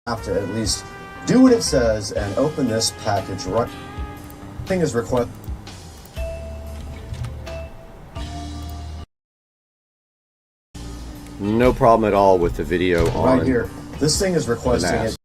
have to at least do what it says and open this package right. Thing is request. No problem at all with the video on Right here. This thing is requesting it.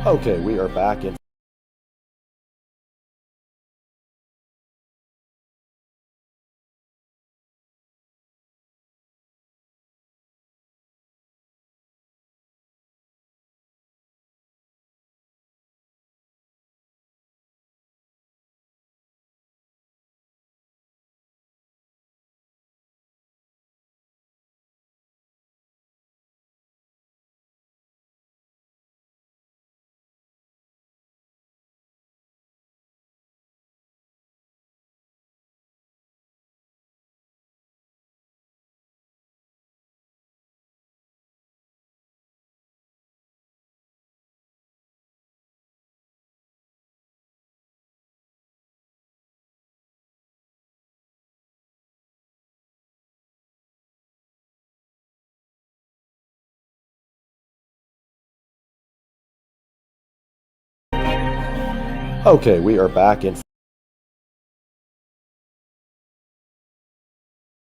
Okay, we are back in Okay, we are back in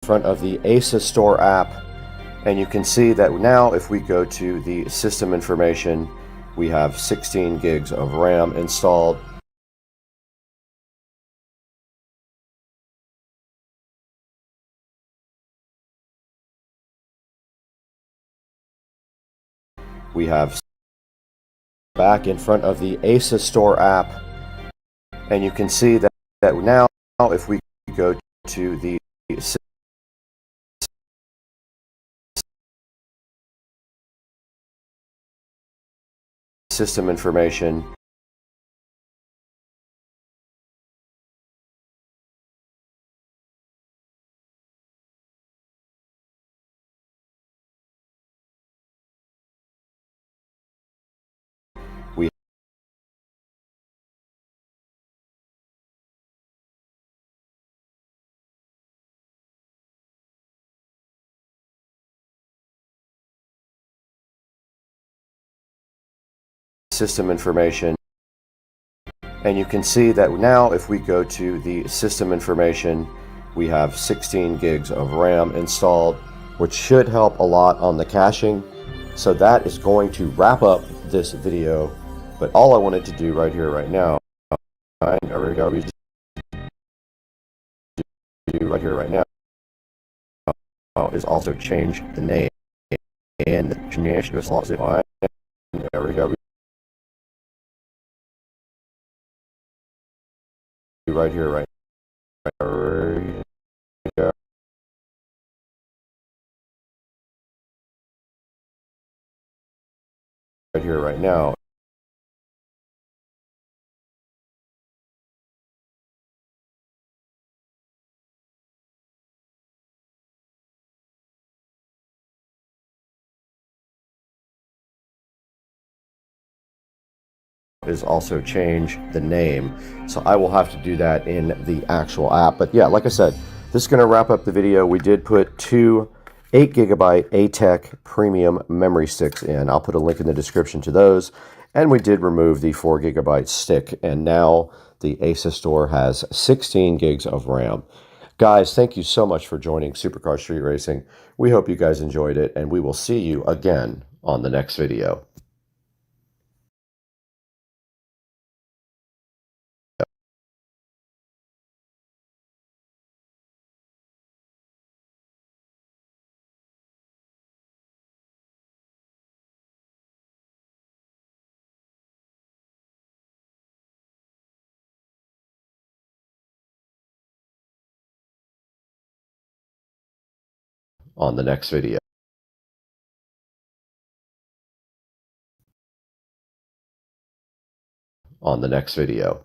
front of the SCSR app, and you can see that now if we go to the system information, we have 16 gigs of RAM installed. We have back in front of the SCSR app, and you can see that now if we go to the system information, we system information, and you can see that now if we go to the system information, we have 16 gigs of RAM installed, which should help a lot on the caching. So that is going to wrap up this video. But all I wanted to do right here, right now, is also change the name and right here, right here, right now. Is also change the name. So I will have to do that in the actual app. But yeah, like I said, this is going to wrap up the video. We did put two 8GB ATEC premium memory sticks in. I'll put a link in the description to those. And we did remove the 4GB stick. And now the SCSR has 16 gigs of RAM. Guys, thank you so much for joining Supercar Street Racing. We hope you guys enjoyed it, and we will see you again on the next video. On the next video. On the next video.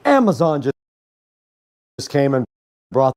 Amazon just came and brought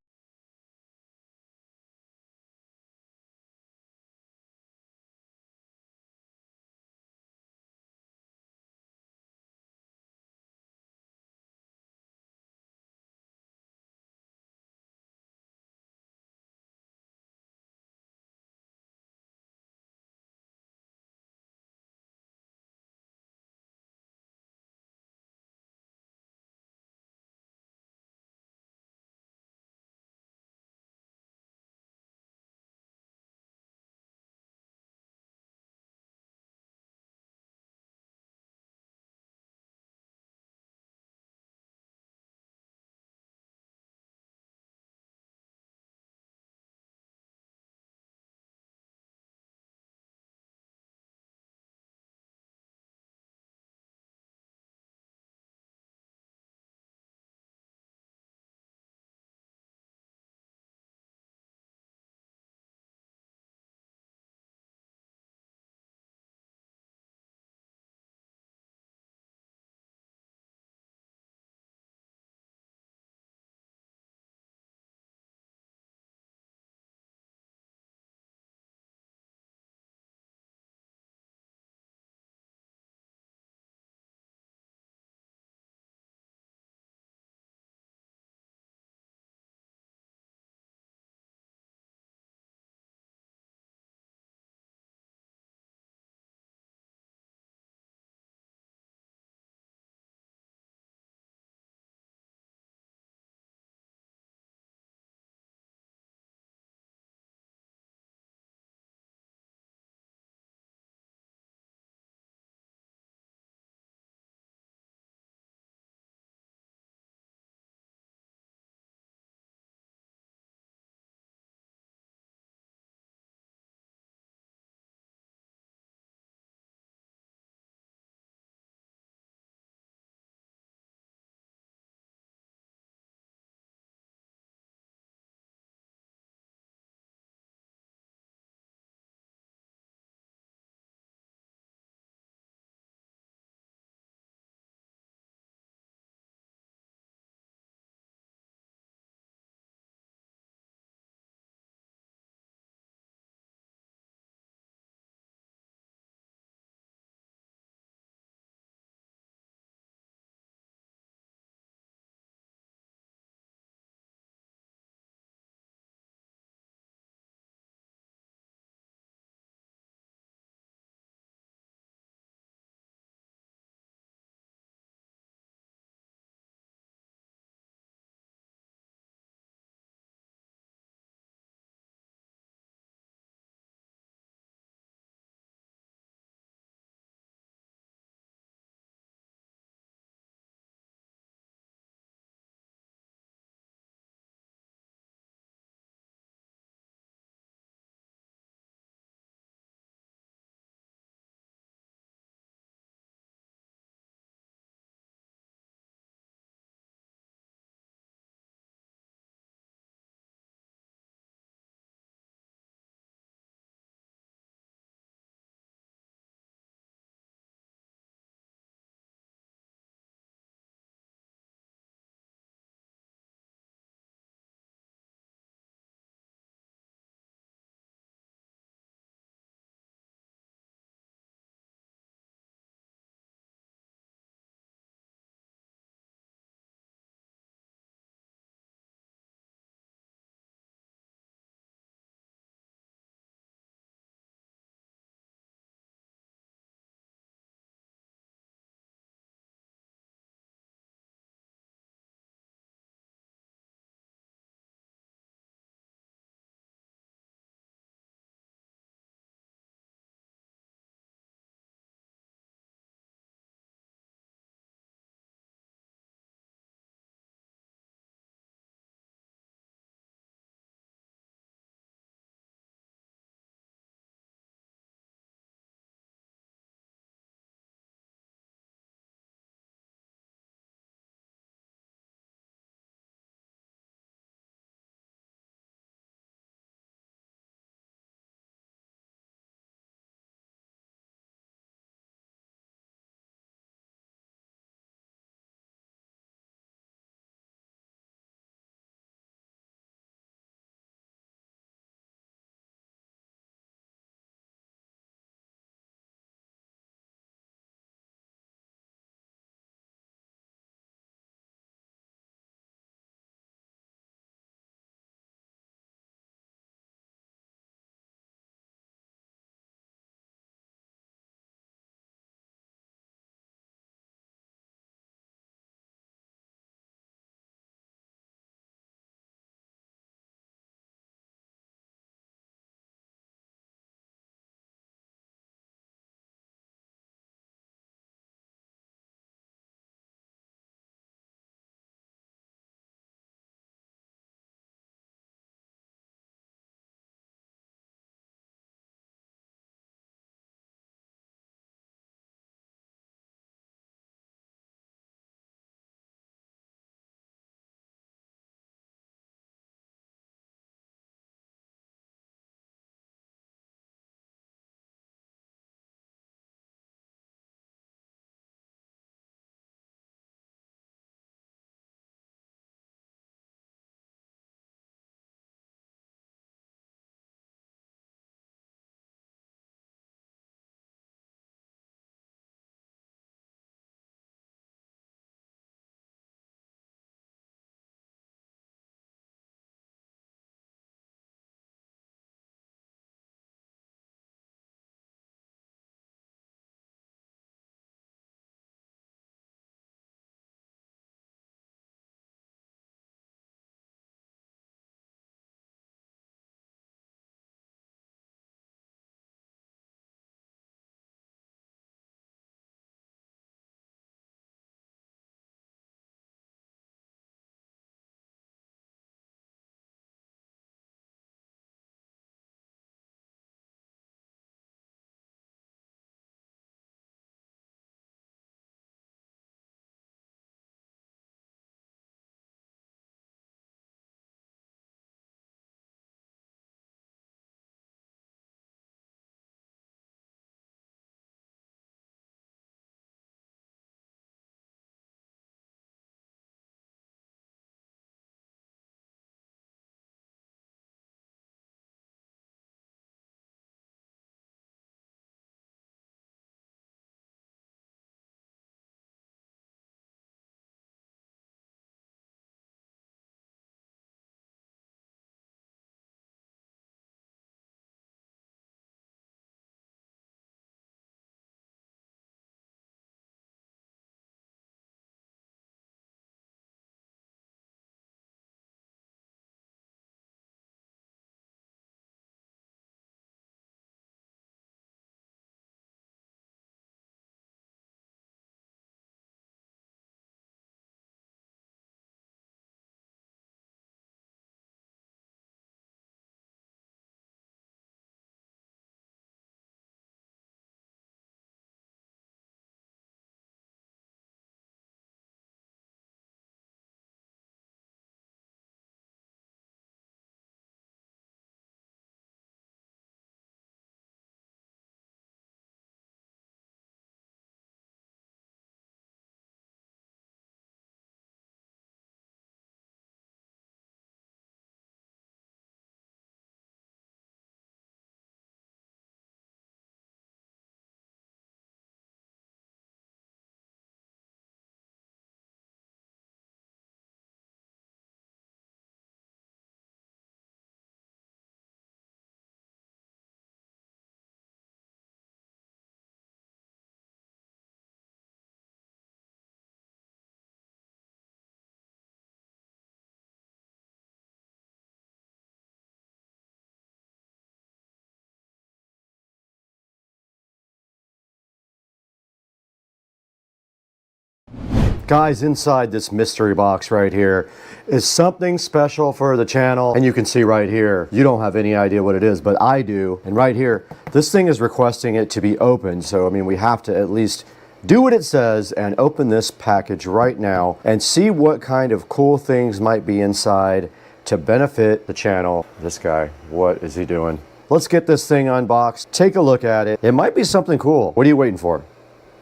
Guys, inside this mystery box right here is something special for the channel. And you can see right here, you don't have any idea what it is, but I do. And right here, this thing is requesting it to be opened. So, I mean, we have to at least do what it says and open this package right now and see what kind of cool things might be inside to benefit the channel. This guy, what is he doing? Let's get this thing unboxed, take a look at it. It might be something cool. What are you waiting for?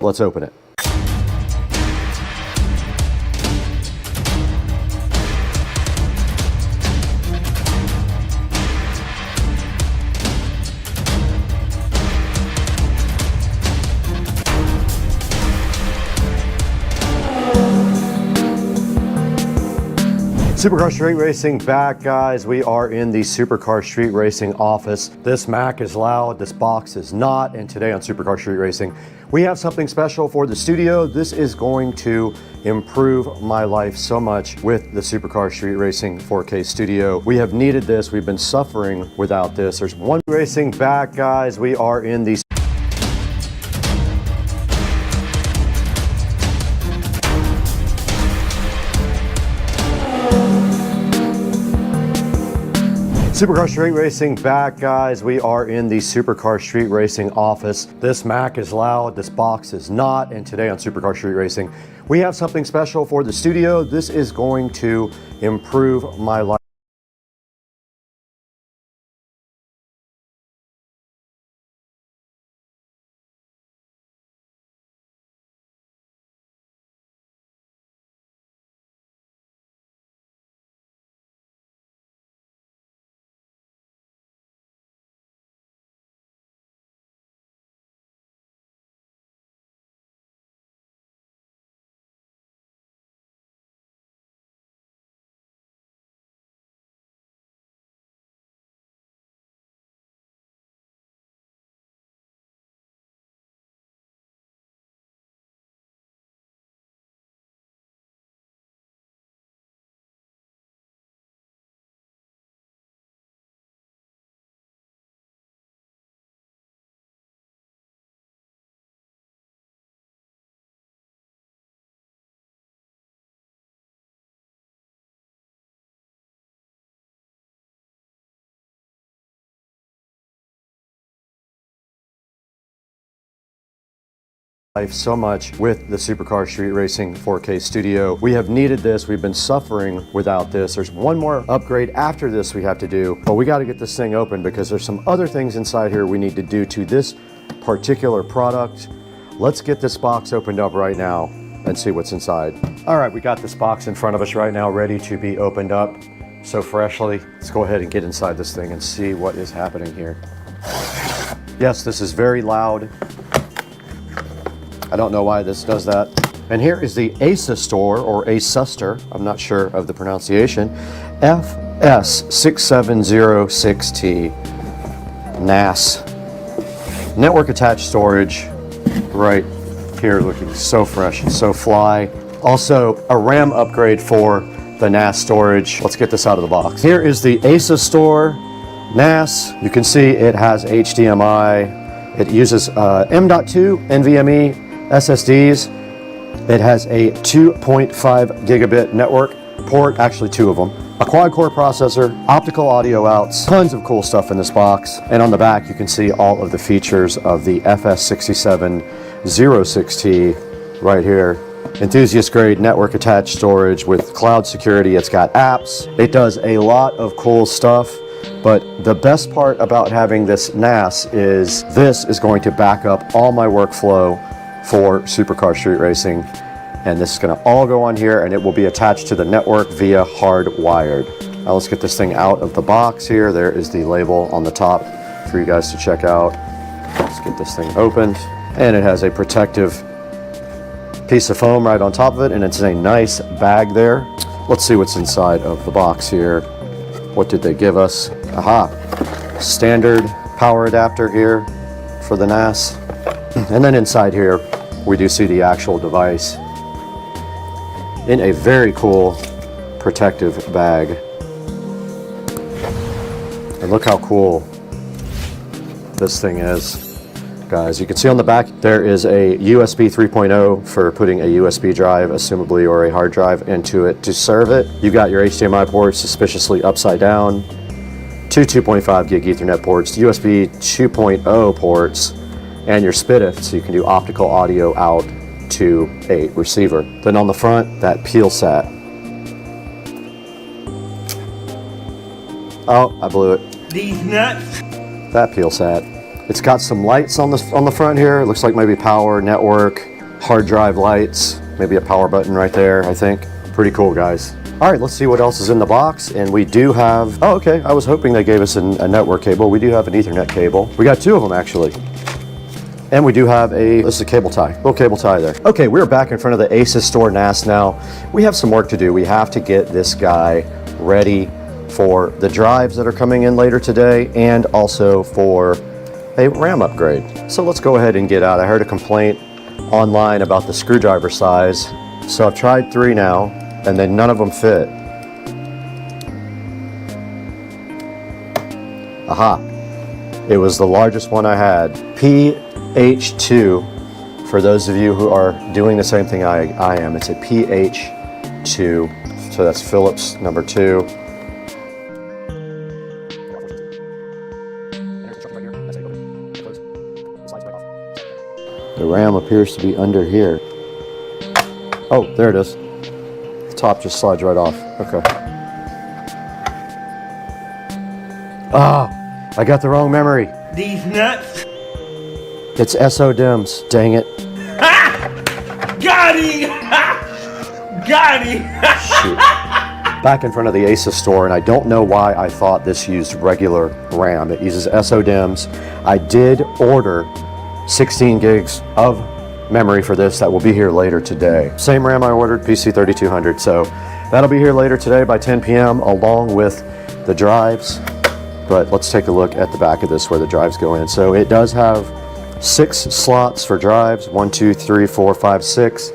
Let's open it. Supercar Street Racing back, guys. We are in the Supercar Street Racing office. This Mac is loud, this box is not, and today on Supercar Street Racing, we have something special for the studio. This is going to improve my life so much with the Supercar Street Racing 4K studio. We have needed this. We've been suffering without this. There's one racing back, guys. We are in the Supercar Street Racing back, guys. We are in the Supercar Street Racing office. This Mac is loud, this box is not, and today on Supercar Street Racing, we have something special for the studio. This is going to improve my life. So much with the Supercar Street Racing 4K studio. We have needed this. We've been suffering without this. There's one more upgrade after this we have to do, but we got to get this thing open because there's some other things inside here we need to do to this particular product. Let's get this box opened up right now and see what's inside. All right, we got this box in front of us right now, ready to be opened up so freshly. Let's go ahead and get inside this thing and see what is happening here. Yes, this is very loud. I don't know why this does that. And here is the ASA store, or ASUSTER, I'm not sure of the pronunciation, FS6706T, NAS. Network attached storage, right here, looking so fresh and so fly. Also, a RAM upgrade for the NAS storage. Let's get this out of the box. Here is the ASA store, NAS. You can see it has HDMI. It uses M.2 NVMe SSDs. It has a 2.5 gigabit network port, actually two of them, a quad-core processor, optical audio outs, tons of cool stuff in this box. And on the back, you can see all of the features of the FS6706T right here. Enthusiast grade network attached storage with cloud security. It's got apps. It does a lot of cool stuff. But the best part about having this NAS is this is going to back up all my workflow for Supercar Street Racing. And this is going to all go on here and it will be attached to the network via hardwired. Now let's get this thing out of the box here. There is the label on the top for you guys to check out. Let's get this thing opened. And it has a protective piece of foam right on top of it, and it's in a nice bag there. Let's see what's inside of the box here. What did they give us? Aha, standard power adapter here for the NAS. And then inside here, we do see the actual device in a very cool protective bag. And look how cool this thing is. guys. You can see on the back there is a USB 3.0 for putting a USB drive, assumably, or a hard drive into it to serve it. You've got your HDMI ports suspiciously upside down, two 2.5 gig Ethernet ports, USB 2.0 ports, and your SPDIF, so you can do optical audio out to a receiver. Then on the front, that peel sat. Oh, I blew it. These nuts. That peel sat. It's got some lights on the front here. It looks like maybe power, network, hard drive lights, maybe a power button right there, I think. Pretty cool, guys. All right, let's see what else is in the box. And we do have, oh, okay, I was hoping they gave us a network cable. We do have an Ethernet cable. We got two of them, actually. And we do have this is a cable tie, little cable tie there. Okay, we're back in front of the Asus Store NAS now. We have some work to do. We have to get this guy ready for the drives that are coming in later today, and also for a RAM upgrade. So let's go ahead and get out. I heard a complaint online about the screwdriver size. So I've tried 3 now, and then none of them fit. Aha. It was the largest one I had. PH2, for those of you who are doing the same thing I am, it's a PH2, so that's Phillips number 2. The RAM appears to be under here. Oh, there it is. The top just slides right off. Okay. Ah, I got the wrong memory. These nuts. It's SO-DIMMs, dang it. Got him! Got him! Shoot. Back in front of the Asus store, and I don't know why I thought this used regular RAM. It uses SO-DIMMs. I did order 16 gigs of memory for this that will be here later today. Same RAM I ordered, PC3200, so that'll be here later today by 10 p.m. along with the drives. But let's take a look at the back of this where the drives go in. So it does have 6 slots for drives, 1, 2, 3, 4, 5, 6,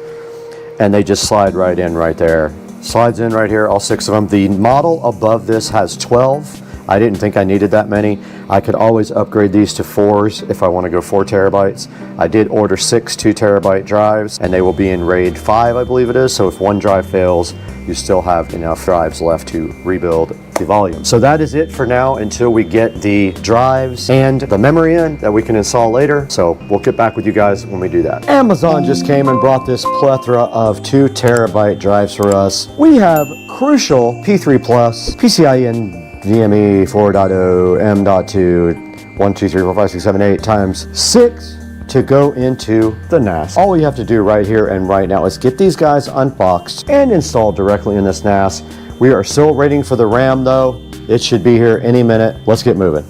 and they just slide right in right there. Slides in right here, all 6 of them. The model above this has 12. I didn't think I needed that many. I could always upgrade these to 4s if I want to go 4 terabytes. I did order 6 2 terabyte drives, and they will be in RAID 5, I believe it is. So if one drive fails, you still have enough drives left to rebuild the volume. So that is it for now until we get the drives and the memory in that we can install later. So we'll get back with you guys when we do that. Amazon just came and brought this plethora of 2 terabyte drives for us. We have Crucial P3 Plus, PCIe NVMe 4.0, M.2, 1, 2, 3, 4, 5, 6, 7, 8 times 6 to go into the NAS. All we have to do right here and right now is get these guys unboxed and installed directly in this NAS. We are still waiting for the RAM though. It should be here any minute. Let's get moving.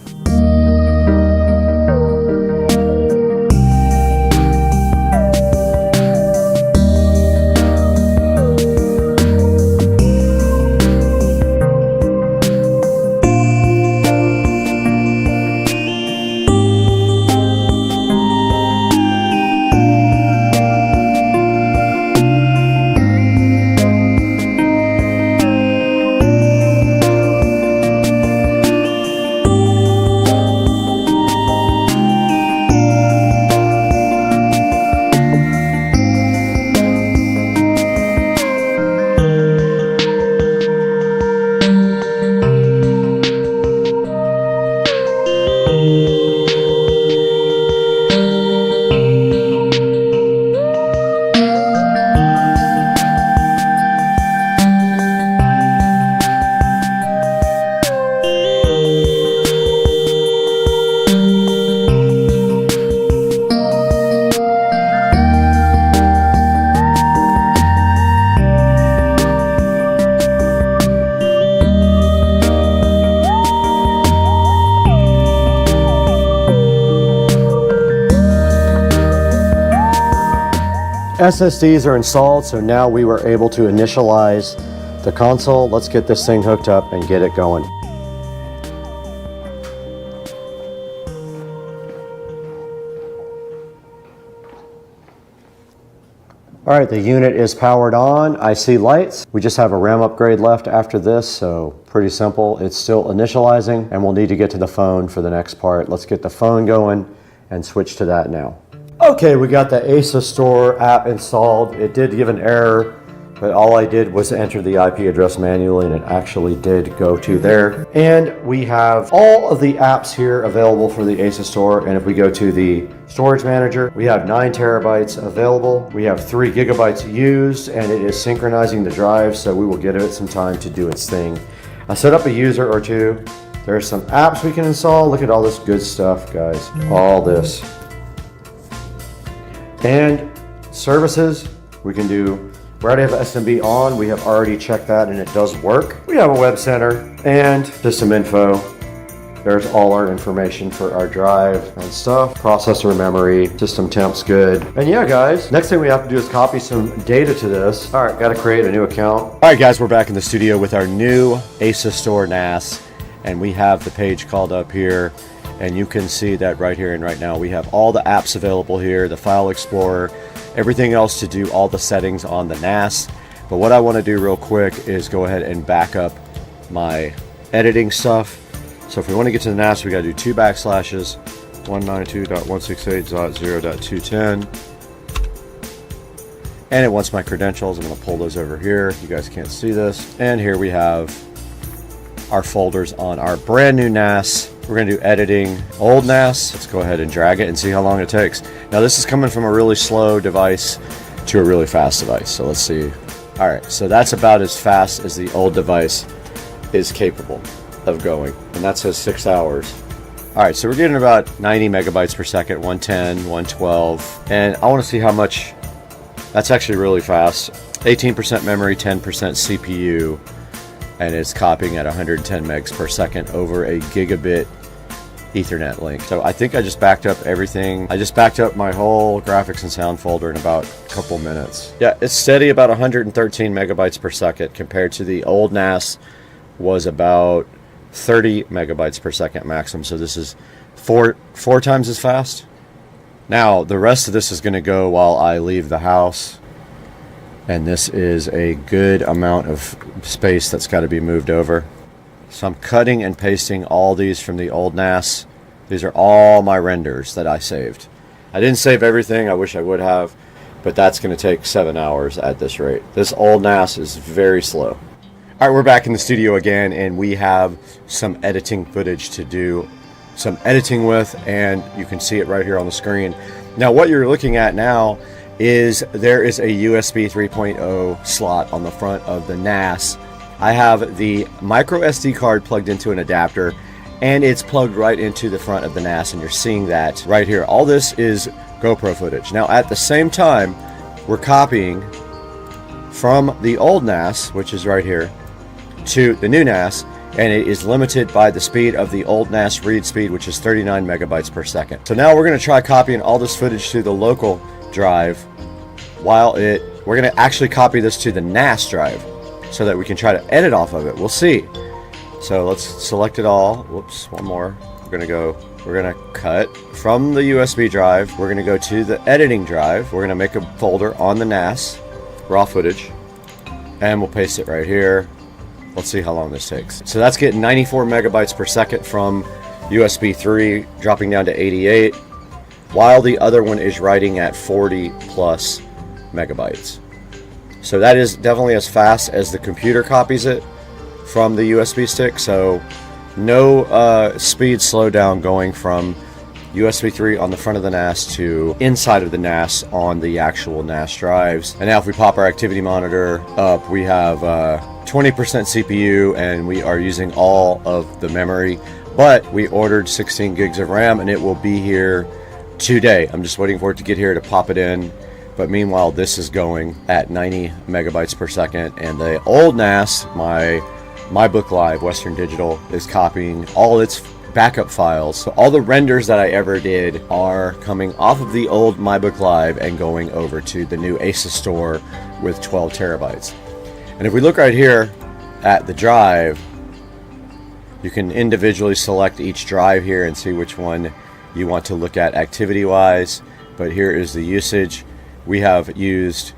SSDs are installed, so now we were able to initialize the console. Let's get this thing hooked up and get it going. All right, the unit is powered on. I see lights. We just have a RAM upgrade left after this, so pretty simple. It's still initializing, and we'll need to get to the phone for the next part. Let's get the phone going and switch to that now. Okay, we got the SCSR app installed. It did give an error, but all I did was enter the IP address manually and it actually did go to there. And we have all of the apps here available for the SCSR. And if we go to the storage manager, we have 9 terabytes available. We have 3 gigabytes used and it is synchronizing the drive, so we will give it some time to do its thing. I set up a user or two. There's some apps we can install. Look at all this good stuff, guys. All this. And services, we can do, we already have SMB on. We have already checked that and it does work. We have a web center and system info. There's all our information for our drive and stuff. Processor memory, system temp's good. And yeah, guys, next thing we have to do is copy some data to this. All right, got to create a new account. All right, guys, we're back in the studio with our new SCSR NAS. And we have the page called up here. And you can see that right here and right now. We have all the apps available here, the file explorer, everything else to do all the settings on the NAS. But what I want to do real quick is go ahead and back up my editing stuff. So if we want to get to the NAS, we got to do 2 backslashes, 192.168.0.210. And it wants my credentials. I'm going to pull those over here. You guys can't see this. And here we have our folders on our brand new NAS. We're going to do editing old NAS. Let's go ahead and drag it and see how long it takes. Now this is coming from a really slow device to a really fast device. So let's see. All right, so that's about as fast as the old device is capable of going. And that says 6 hours. All right, so we're getting about 90 megabytes per second, 110, 112. And I want to see how much, that's actually really fast. 18% memory, 10% CPU. And it's copying at 110 megs per second over a gigabit Ethernet link. So I think I just backed up everything. I just backed up my whole graphics and sound folder in about a couple minutes. Yeah, it's steady about 113 megabytes per second compared to the old NAS was about 30 megabytes per second maximum. So this is four times as fast. Now the rest of this is going to go while I leave the house. And this is a good amount of space that's got to be moved over. So I'm cutting and pasting all these from the old NAS. These are all my renders that I saved. I didn't save everything. I wish I would have, but that's going to take 7 hours at this rate. This old NAS is very slow. All right, we're back in the studio again, and we have some editing footage to do some editing with, and you can see it right here on the screen. Now, what you're looking at now is there is a USB 3.0 slot on the front of the NAS. I have the micro SD card plugged into an adapter and it's plugged right into the front of the NAS, and you're seeing that right here. All this is GoPro footage. Now at the same time, we're copying from the old NAS, which is right here, to the new NAS, and it is limited by the speed of the old NAS read speed, which is 39 megabytes per second. So now we're going to try copying all this footage to the local drive while we're going to actually copy this to the NAS drive so that we can try to edit off of it. We'll see. So let's select it all. Whoops, one more. We're going to cut from the USB drive. We're going to go to the editing drive. We're going to make a folder on the NAS, raw footage, and we'll paste it right here. Let's see how long this takes. So that's getting 94 megabytes per second from USB 3, dropping down to 88, while the other one is writing at 40 plus megabytes. So that is definitely as fast as the computer copies it from the USB stick. So no speed slowdown going from USB 3 on the front of the NAS to inside of the NAS on the actual NAS drives. And now if we pop our activity monitor up, we have 20% CPU and we are using all of the memory, but we ordered 16 gigs of RAM and it will be here today. I'm just waiting for it to get here to pop it in. But meanwhile, this is going at 90 megabytes per second, and the old NAS, my Book Live Western Digital, is copying all its backup files. So all the renders that I ever did are coming off of the old MyBook Live and going over to the new SCSR with 12 terabytes. And if we look right here at the drive, you can individually select each drive here and see which one you want to look at activity-wise. But here is the usage. We have used,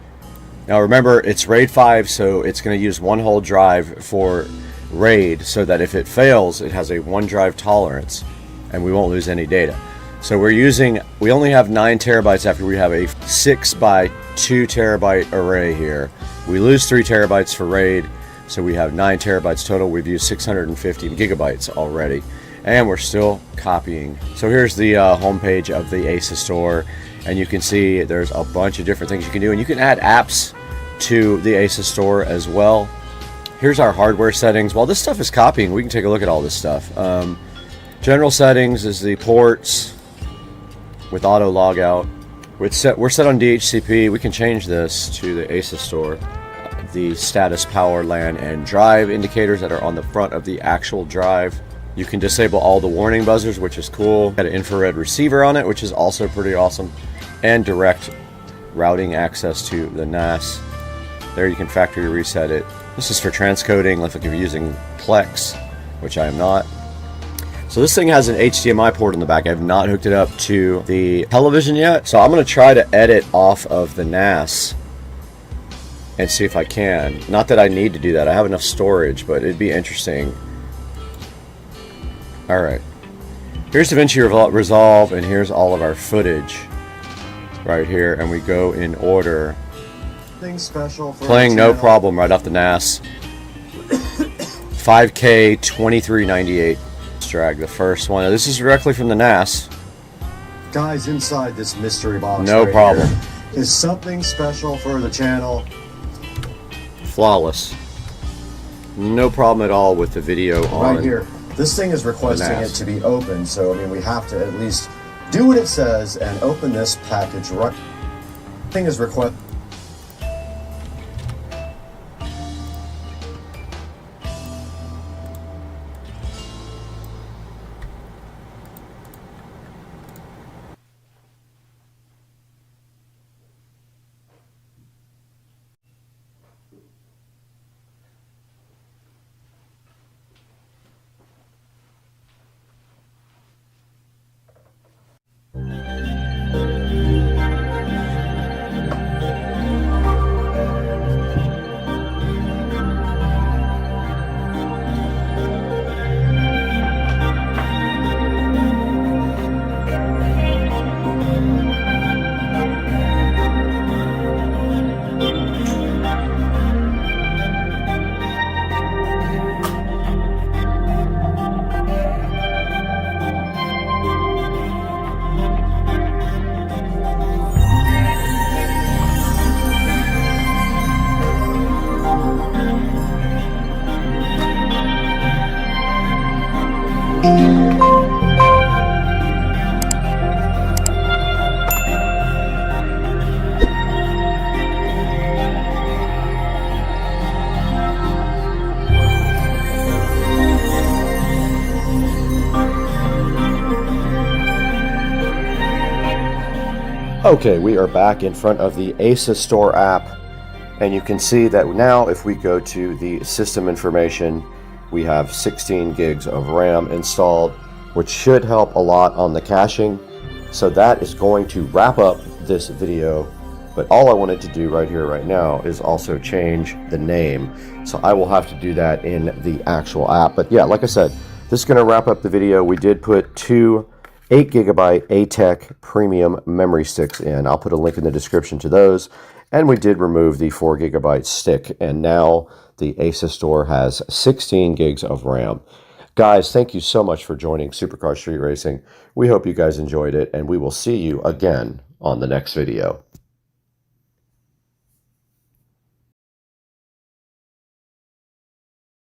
now remember it's RAID 5, so it's going to use one whole drive for RAID, so that if it fails, it has a one drive tolerance and we won't lose any data. So we only have 9 terabytes after we have a 6 by 2 terabyte array here. We lose 3 terabytes for RAID, so we have 9 terabytes total. We've used 650 gigabytes already, and we're still copying. So here's the homepage of the ASUS store, and you can see there's a bunch of different things you can do, and you can add apps to the ASUS store as well. Here's our hardware settings. While this stuff is copying, we can take a look at all this stuff. General settings is the ports with auto logout. We're set on DHCP. We can change this to the ASUS store. The status, power, LAN, and drive indicators that are on the front of the actual drive. You can disable all the warning buzzers, which is cool. Got an infrared receiver on it, which is also pretty awesome. And direct routing access to the NAS. There you can factory reset it. This is for transcoding, like if you're using Plex, which I am not. So this thing has an HDMI port in the back. I have not hooked it up to the television yet. So I'm going to try to edit off of the NAS and see if I can. Not that I need to do that. I have enough storage, but it'd be interesting. Alright. Here's Davinci Resolve, and here's all of our footage right here. And we go in order. Special for Playing no problem right off the NAS. 5K 2398. Drag the first one. Now, this is directly from the NAS. Guys, inside this mystery box No problem. here is something special for the channel. Flawless. No problem at all with the video on. Right here. This thing is requesting it to be open, so I mean we have to at least do what it says and open this package. Right. Thing is request. Okay, we are back in front of the ASUS Store app, and you can see that now if we go to the system information, we have 16 gigs of RAM installed, which should help a lot on the caching. So that is going to wrap up this video, but all I wanted to do right here, right now, is also change the name. So I will have to do that in the actual app. But yeah, like I said, this is going to wrap up the video. We did put 2 8GB ATEC premium memory sticks in. I'll put a link in the description to those. And we did remove the 4GB stick. And now the ASUS Store has 16 gigs of RAM. Guys, thank you so much for joining Supercar Street Racing. We hope you guys enjoyed it, and we will see you again on the next video.